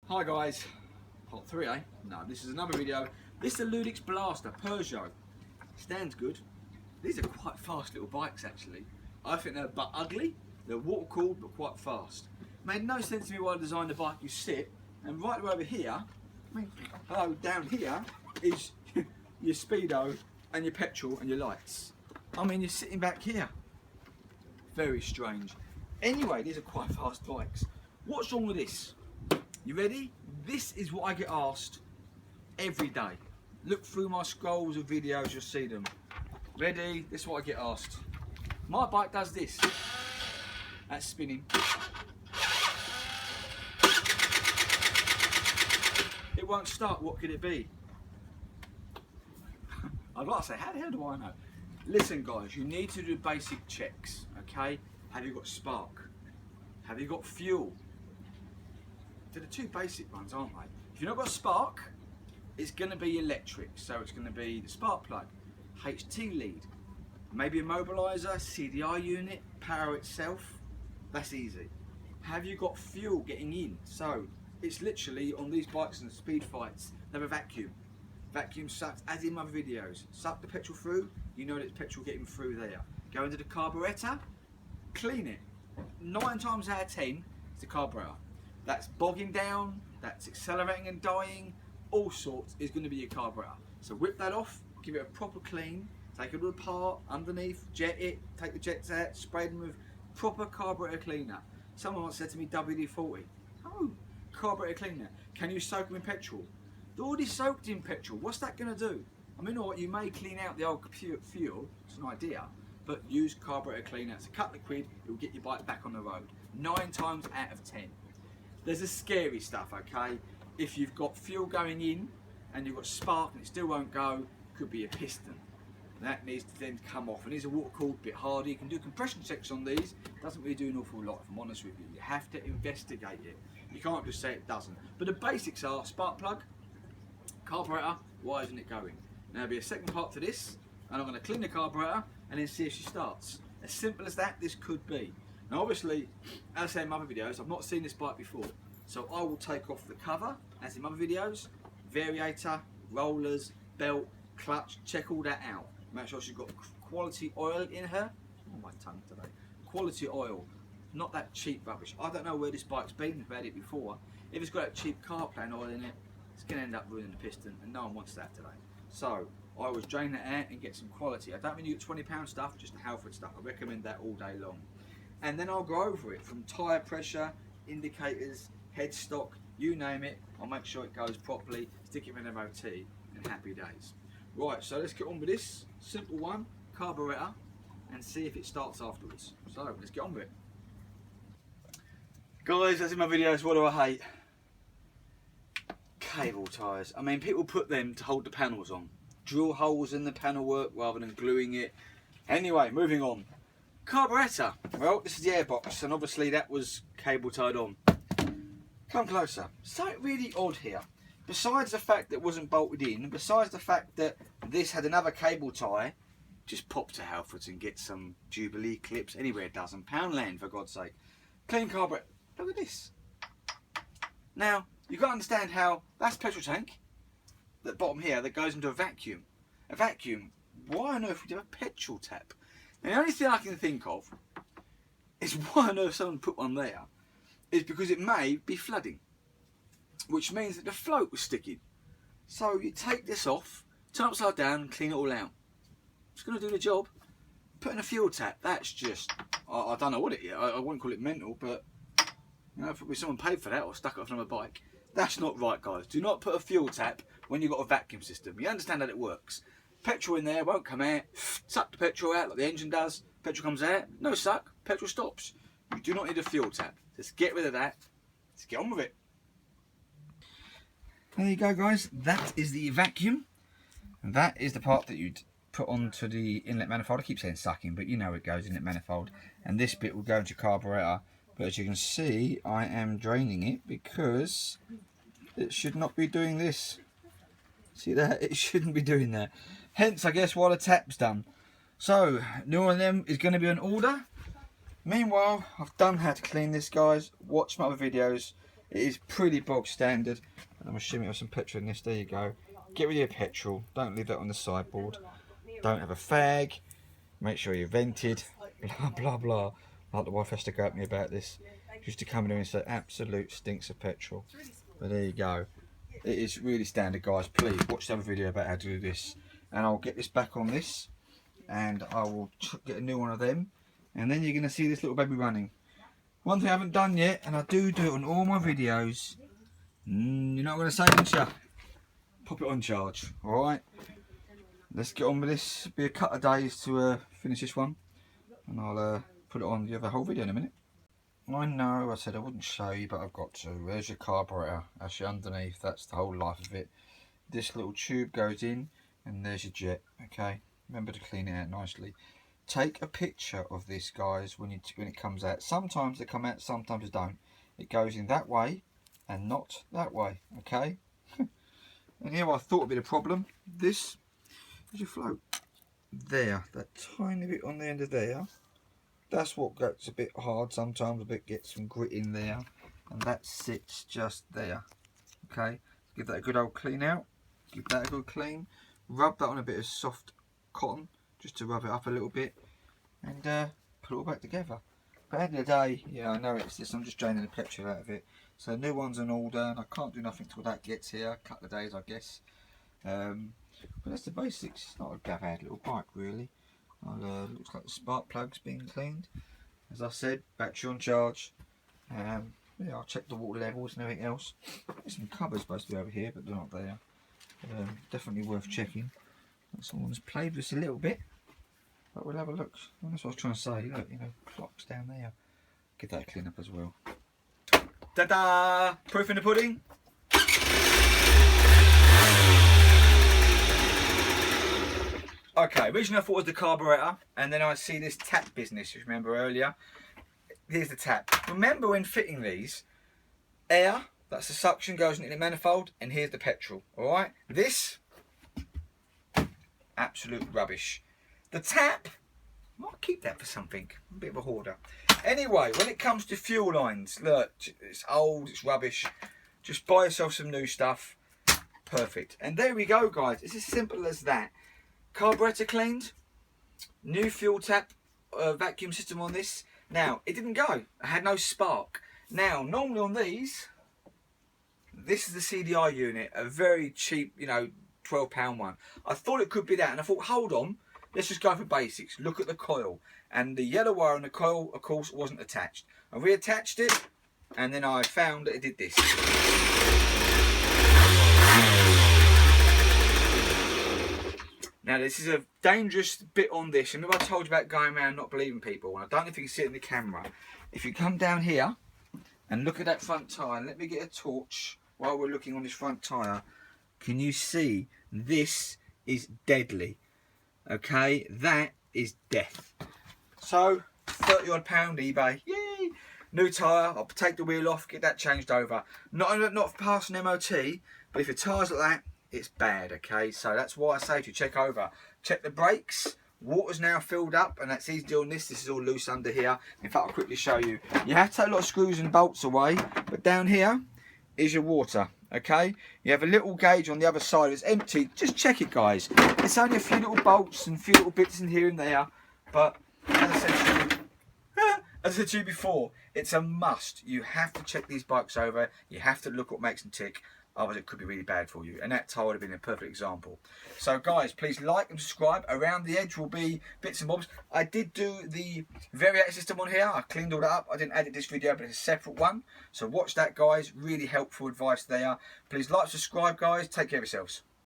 Hi guys, part 3 eh? No, this is another video. This is a LUDIX Blaster, Peugeot. Stands good. These are quite fast little bikes actually. I think they're but ugly, they're water cooled but quite fast. Made no sense to me why I designed the bike you sit, and right over here, hello, down here is your speedo and your petrol and your lights. I mean, you're sitting back here. Very strange. Anyway, these are quite fast bikes. What's wrong with this? You ready? This is what I get asked every day. Look through my scrolls of videos, you'll see them. Ready? This is what I get asked. My bike does this. That's spinning. It won't start. What could it be? I'd like to say, how the hell do I know? Listen guys, you need to do basic checks, okay? Have you got spark? Have you got fuel? They're the two basic ones, aren't they? If you've not got spark, it's going to be electric. So it's going to be the spark plug, HT lead, maybe a mobiliser, CDI unit, power itself. That's easy. Have you got fuel getting in? So it's literally on these bikes and speed fights, they have a vacuum. Vacuum sucks, as in my videos. Suck the petrol through, you know there's petrol getting through there. Go into the carburettor, clean it. 9 times out of 10, it's the carburettor. That's bogging down, that's accelerating and dying, all sorts is going to be your carburettor. So whip that off, give it a proper clean, take it all apart, underneath, jet it, take the jets out, spray them with proper carburettor cleaner. Someone once said to me, WD-40. Oh, carburettor cleaner. Can you soak them in petrol? They're already soaked in petrol, what's that going to do? I mean, you may clean out the old fuel, it's an idea, but use carburettor cleaner. It's a couple of quid, it will get your bike back on the road. 9 times out of 10. There's the scary stuff, okay? If you've got fuel going in and you've got spark and it still won't go, could be a piston. That needs to then come off, and these are water cooled, a bit harder. You can do compression checks on these. Doesn't really do an awful lot, if I'm honest with you. You have to investigate it. You can't just say it doesn't. But the basics are spark plug, carburettor, why isn't it going? Now there'll be a second part to this, and I'm going to clean the carburettor and then see if she starts. As simple as that, this could be. Now obviously, as I say in my other videos, I've not seen this bike before, so I will take off the cover, as in my other videos, variator, rollers, belt, clutch, check all that out. Make sure she's got quality oil in her. Oh, my tongue today. Quality oil, not that cheap rubbish. I don't know where this bike's been, I've had it before. If it's got that cheap car plan oil in it, it's going to end up ruining the piston, and no one wants that today. So I always drain that out and get some quality. I don't mean you get £20 stuff, just the Halford stuff. I recommend that all day long. And then I'll go over it from tyre pressure, indicators, headstock, you name it. I'll make sure it goes properly, stick it in an MOT, and happy days. Right, so let's get on with this simple one, carburettor, and see if it starts afterwards. So let's get on with it. Guys, as in my videos, what do I hate? Cable ties. I mean, people put them to hold the panels on. Drill holes in the panel work rather than gluing it. Anyway, moving on. Carburettor. Well, this is the airbox, and obviously that was cable tied on. Come closer. Something really odd here. Besides the fact that it wasn't bolted in, besides the fact that this had another cable tie, just pop to Halfords and get some Jubilee clips, anywhere it doesn't. Poundland, for God's sake. Clean carburettor. Look at this. Now, you've got to understand how that's petrol tank, that bottom here, that goes into a vacuum. A vacuum, why on earth would you have a petrol tap? And the only thing I can think of is why on earth someone put one there is because it may be flooding, which means that the float was sticking. So you take this off, turn it upside down and clean it all out. It's going to do the job. Putting a fuel tap, that's just, I don't know what it is, I wouldn't call it mental, but you know, if someone paid for that or stuck it off on a bike, that's not right guys. Do not put a fuel tap when you've got a vacuum system. You understand how it works. Petrol in there won't come out, suck the petrol out like the engine does, petrol comes out, no suck, petrol stops. You do not need a fuel tap. Let's get rid of that, let's get on with it. There you go guys, that is the vacuum, and that is the part that you'd put onto the inlet manifold. I keep saying sucking, but you know it goes inlet manifold, and this bit will go into carburettor, but as you can see I am draining it because it should not be doing this. See that? It shouldn't be doing that. Hence, I guess, why the tap's done. So, new one of them is going to be an order. Meanwhile, I've done how to clean this, guys. Watch my other videos. It is pretty bog standard. I'm assuming there's some petrol in this. There you go. Get rid of your petrol. Don't leave that on the sideboard. Don't have a fag. Make sure you're vented. Blah, blah, blah. Like the wife has to go at me about this. She used to come in here and say, absolute stinks of petrol. But there you go. It is really standard, guys. Please watch the other video about how to do this. And I'll get this back on this. And I will get a new one of them. And then you're going to see this little baby running. One thing I haven't done yet, and I do it on all my videos. You're not going to say, aren't you? Pop it on charge. Alright. Let's get on with this. It'll be a couple of days to finish this one. And I'll put it on the other whole video in a minute. I know I said I wouldn't show you, but I've got to. There's your carburetor. Actually underneath, that's the whole life of it. This little tube goes in, and there's your jet. Okay, remember to clean it out nicely. Take a picture of this, guys, when it comes out. Sometimes they come out, sometimes they don't. It goes in that way, and not that way. Okay. And here I thought would be the problem. This is your float. There, that tiny bit on the end of there. That's what gets a bit hard sometimes, a bit gets some grit in there, and that sits just there. Okay, give that a good old clean out, give that a good clean, rub that on a bit of soft cotton just to rub it up a little bit, and put it all back together. But at the end of the day, yeah, I know it's this, I'm just draining the petrol out of it. So new one's on order, and I can't do nothing till that gets here, a couple of days I guess. But that's the basics. It's not a bad little bike really. Looks like the spark plug's being cleaned. As I said, battery on charge. Yeah, I'll check the water levels and everything else. There's some cupboards supposed to be over here, but they're not there. Definitely worth checking. Someone's played with us a little bit, but we'll have a look. Well, that's what I was trying to say. Look, you know, clocks down there. Give that a clean up as well. Ta-da! Proof in the pudding. Okay, originally I thought it was the carburetor, and then I see this tap business, if you remember earlier. Here's the tap. Remember when fitting these, air, that's the suction, goes into the manifold, and here's the petrol, alright? This, absolute rubbish. The tap, I might keep that for something, a bit of a hoarder. Anyway, when it comes to fuel lines, look, it's old, it's rubbish. Just buy yourself some new stuff, perfect. And there we go, guys, it's as simple as that. Carburetor cleaned, new fuel tap vacuum system on this. Now, it didn't go, I had no spark. Now, normally on these, this is the CDI unit, a very cheap, you know, £12 one. I thought it could be that, and I thought, hold on, let's just go for basics. Look at the coil, and the yellow wire on the coil, of course, wasn't attached. I reattached it, and then I found that it did this. Now this is a dangerous bit on this. Remember I told you about going around not believing people, and I don't know if you can see it in the camera. If you come down here and look at that front tyre, let me get a torch while we're looking on this front tyre. Can you see this is deadly? Okay, that is death. So £30 odd eBay, yay! New tyre, I'll take the wheel off, get that changed over. Not passing MOT, but if your tyre's like that, it's bad, okay? So that's why I say to you, check over. Check the brakes. Water's now filled up, and that's easy on this. This is all loose under here. In fact, I'll quickly show you. You have to take a lot of screws and bolts away, but down here is your water, okay? You have a little gauge on the other side. It's empty. Just check it, guys. It's only a few little bolts and a few little bits in here and there, but as I said to you before, it's a must. You have to check these bikes over. You have to look what makes them tick. Otherwise it could be really bad for you, and that tire would have been a perfect example. So guys, please like and subscribe. Around the edge will be bits and bobs. I did do the variator system on here. I cleaned all that up. I didn't edit this video, but it's a separate one, so watch that, guys. Really helpful advice there. Please like, subscribe, guys. Take care of yourselves.